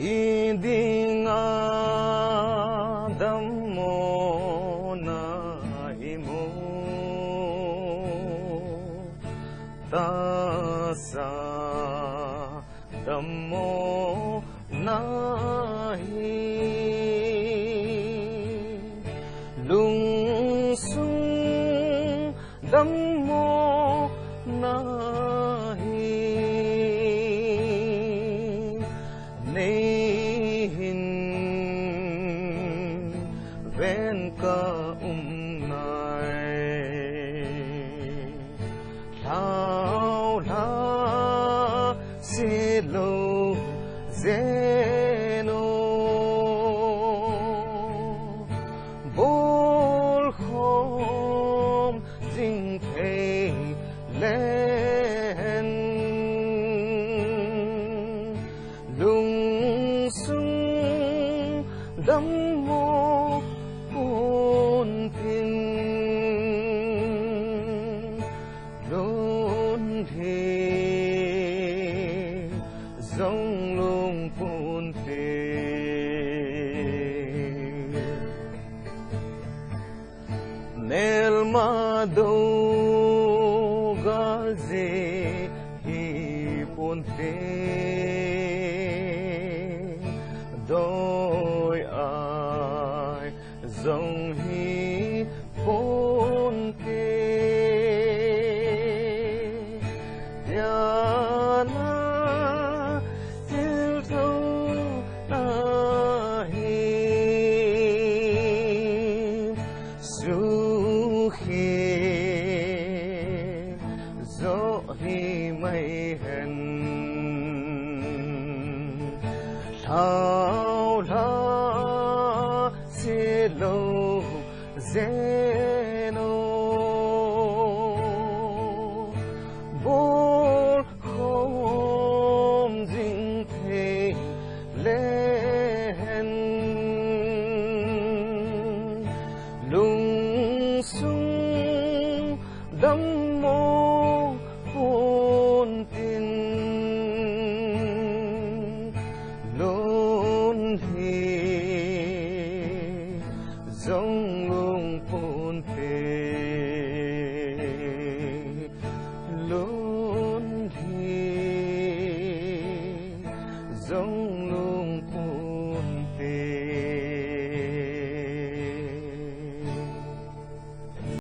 Idinga dammo na imo tasa dammo nahi lungsung dammo nahi nehin venka umnai lao la silo zeno bol khom ding thei len lung sung dammo un pin lon he dòng lung pun te nel mado gaze hi pun te đôi ai dòng hi pun te Thao la se lo zeno